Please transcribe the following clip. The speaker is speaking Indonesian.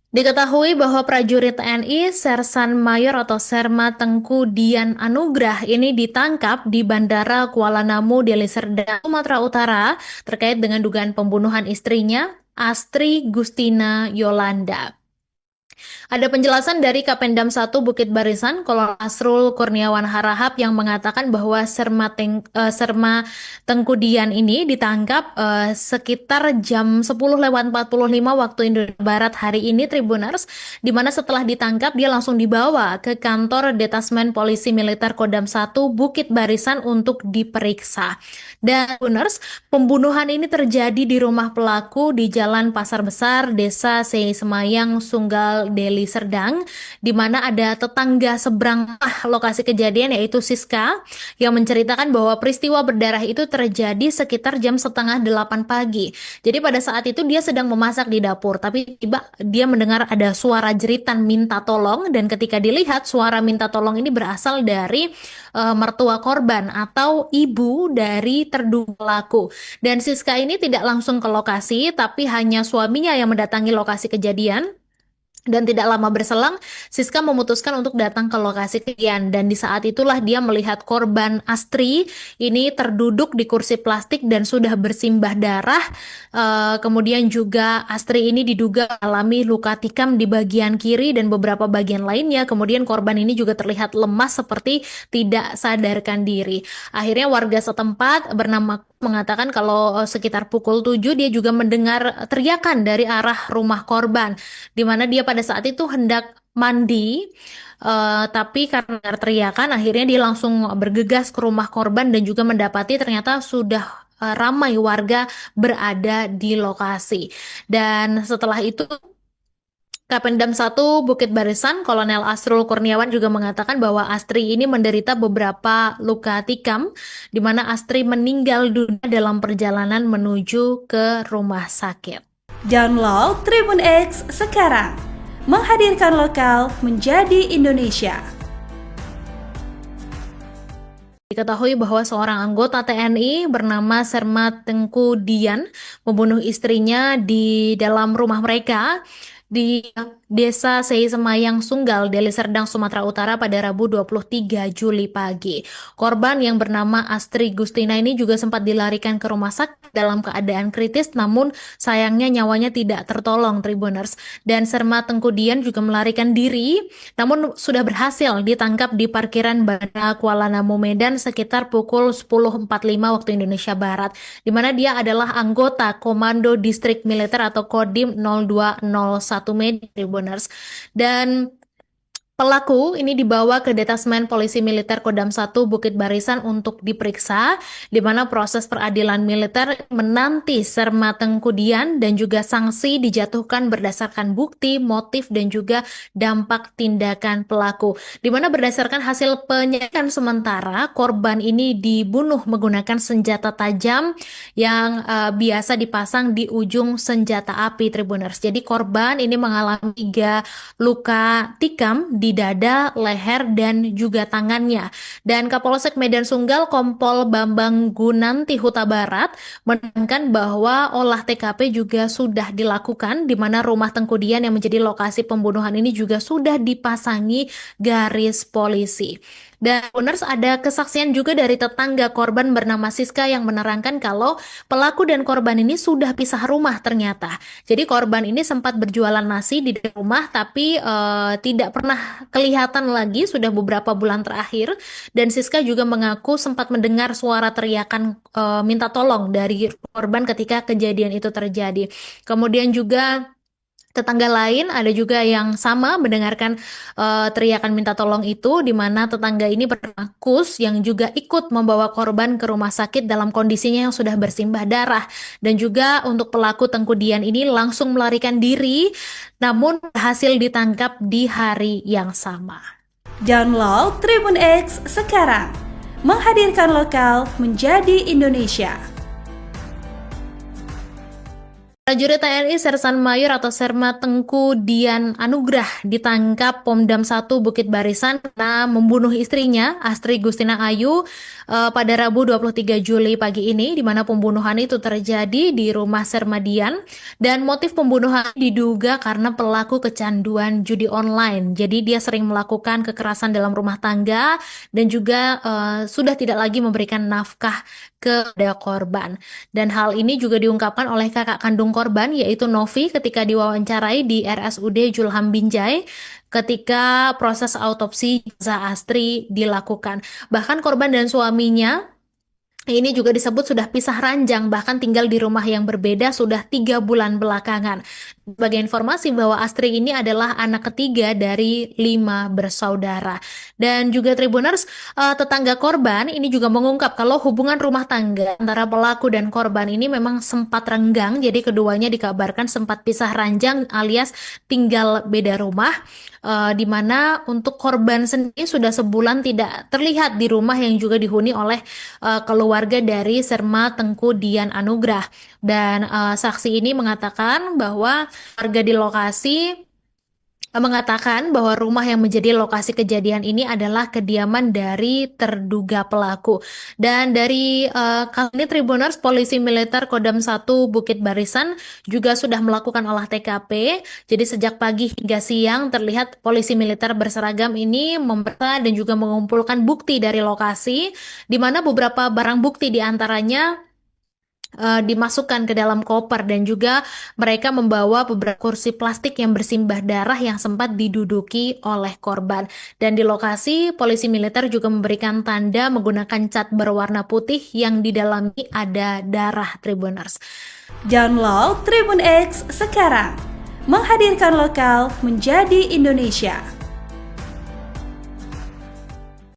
Diketahui bahwa prajurit TNI Sersan Mayor atau Serma Tengku Dian Anugrah ini ditangkap di Bandara Kuala Namu, Deli Serdang, Sumatera Utara terkait dengan dugaan pembunuhan istrinya, Astri Gustina Yolanda. Ada penjelasan dari Kapendam 1 Bukit Barisan, Kolonel Asrul Kurniawan Harahap yang mengatakan bahwa Serma Tengkudian ini ditangkap sekitar jam 10:45 waktu Indonesia Barat hari ini, Tribuners, di mana setelah ditangkap dia langsung dibawa ke kantor Detasmen Polisi Militer Kodam 1 Bukit Barisan untuk diperiksa. Dan Tribuners, pembunuhan ini terjadi di rumah pelaku di Jalan Pasar Besar, Desa Sei Semayang, Sunggal, Deli Serdang, di mana ada tetangga seberang lokasi kejadian yaitu Siska yang menceritakan bahwa peristiwa berdarah itu terjadi sekitar jam setengah 8 pagi. Jadi pada saat itu dia sedang memasak di dapur, tapi tiba dia mendengar ada suara jeritan minta tolong dan ketika dilihat suara minta tolong ini berasal dari mertua korban atau ibu dari terduga pelaku. Dan Siska ini tidak langsung ke lokasi, tapi hanya suaminya yang mendatangi lokasi kejadian. Dan tidak lama berselang, Siska memutuskan untuk datang ke lokasi kejadian. Dan di saat itulah dia melihat korban Astri ini terduduk di kursi plastik dan sudah bersimbah darah. Kemudian juga Astri ini diduga alami luka tikam di bagian kiri dan beberapa bagian lainnya. Kemudian korban ini juga terlihat lemas seperti tidak sadarkan diri. Akhirnya warga setempat bernama mengatakan kalau sekitar pukul 7 dia juga mendengar teriakan dari arah rumah korban di mana dia pada saat itu hendak mandi, tapi karena teriakan akhirnya dia langsung bergegas ke rumah korban dan juga mendapati ternyata sudah ramai warga berada di lokasi. Dan setelah itu Kapendam 1 Bukit Barisan, Kolonel Asrul Kurniawan juga mengatakan bahwa Astri ini menderita beberapa luka tikam, di mana Astri meninggal dunia dalam perjalanan menuju ke rumah sakit. Download Tribun X sekarang, menghadirkan lokal menjadi Indonesia. Diketahui bahwa seorang anggota TNI bernama Serma Tengku Dian membunuh istrinya di dalam rumah mereka di Desa Sei Semayang Sunggal, Deli Serdang, Sumatera Utara pada Rabu 23 Juli pagi. Korban yang bernama Astri Gustina ini juga sempat dilarikan ke rumah sakit dalam keadaan kritis, namun sayangnya nyawanya tidak tertolong, Tribuners. Dan Serma Tengku Dian juga melarikan diri, namun sudah berhasil ditangkap di parkiran Bandara Kuala Namu, Medan sekitar pukul 10.45 waktu Indonesia Barat, di mana dia adalah anggota Komando Distrik Militer atau Kodim 0201 Medan, Tribuners. Dan pelaku ini dibawa ke Detasmen Polisi Militer Kodam 1 Bukit Barisan untuk diperiksa, di mana proses peradilan militer menanti Serma Tengkudian dan juga sanksi dijatuhkan berdasarkan bukti, motif, dan juga dampak tindakan pelaku. Di mana berdasarkan hasil penyelidikan sementara, korban ini dibunuh menggunakan senjata tajam yang biasa dipasang di ujung senjata api, Tribuners. Jadi korban ini mengalami 3 luka tikam di dada, leher, dan juga tangannya. Dan Kapolsek Medan Sunggal Kompol Bambang Gunanti Huta Barat menekankan bahwa olah TKP juga sudah dilakukan, di mana rumah Tengkudian yang menjadi lokasi pembunuhan ini juga sudah dipasangi garis polisi. Dan Owners, ada kesaksian juga dari tetangga korban bernama Siska yang menerangkan kalau pelaku dan korban ini sudah pisah rumah ternyata. Jadi korban ini sempat berjualan nasi di rumah tapi tidak pernah kelihatan lagi sudah beberapa bulan terakhir. Dan Siska juga mengaku sempat mendengar suara teriakan minta tolong dari korban ketika kejadian itu terjadi. Kemudian juga tetangga lain ada juga yang sama mendengarkan teriakan minta tolong itu, di mana tetangga ini bernama Kus yang juga ikut membawa korban ke rumah sakit dalam kondisinya yang sudah bersimbah darah. Dan juga untuk pelaku Tengkudian ini langsung melarikan diri, namun berhasil ditangkap di hari yang sama. Download Tribun X sekarang, menghadirkan lokal menjadi Indonesia. Prajurit TNI Sersan Mayor atau Serma Tengku Dian Anugrah ditangkap Pomdam 1 Bukit Barisan karena membunuh istrinya Astri Gustina Ayu pada Rabu 23 Juli pagi ini, di mana pembunuhan itu terjadi di rumah Serma Dian, dan motif pembunuhan diduga karena pelaku kecanduan judi online. Jadi dia sering melakukan kekerasan dalam rumah tangga dan juga sudah tidak lagi memberikan nafkah kepada korban. Dan hal ini juga diungkapkan oleh kakak kandung korban, yaitu Novi, ketika diwawancarai di RSUD Julham Binjai ketika proses autopsi jenazah Astri dilakukan. Bahkan korban dan suaminya ini juga disebut sudah pisah ranjang, bahkan tinggal di rumah yang berbeda sudah 3 bulan belakangan. Sebagai informasi bahwa Astri ini adalah anak ketiga dari 5 bersaudara. Dan juga Tribuners, tetangga korban ini juga mengungkap kalau hubungan rumah tangga antara pelaku dan korban ini memang sempat renggang. Jadi keduanya dikabarkan sempat pisah ranjang alias tinggal beda rumah. Di mana untuk korban sendiri sudah sebulan tidak terlihat di rumah yang juga dihuni oleh keluarga dari Serma Tengku Dian Anugrah. Dan saksi ini mengatakan bahwa warga di lokasi mengatakan bahwa rumah yang menjadi lokasi kejadian ini adalah kediaman dari terduga pelaku. Dan dari kali ini Tribuners, Polisi Militer Kodam 1 Bukit Barisan juga sudah melakukan olah TKP. Jadi sejak pagi hingga siang terlihat polisi militer berseragam ini memeriksa dan juga mengumpulkan bukti dari lokasi, di mana beberapa barang bukti diantaranya dimasukkan ke dalam koper, dan juga mereka membawa beberapa kursi plastik yang bersimbah darah yang sempat diduduki oleh korban. Dan di lokasi, polisi militer juga memberikan tanda menggunakan cat berwarna putih yang di dalamnya ada darah, Tribuners. Download Tribun X sekarang, menghadirkan lokal menjadi Indonesia.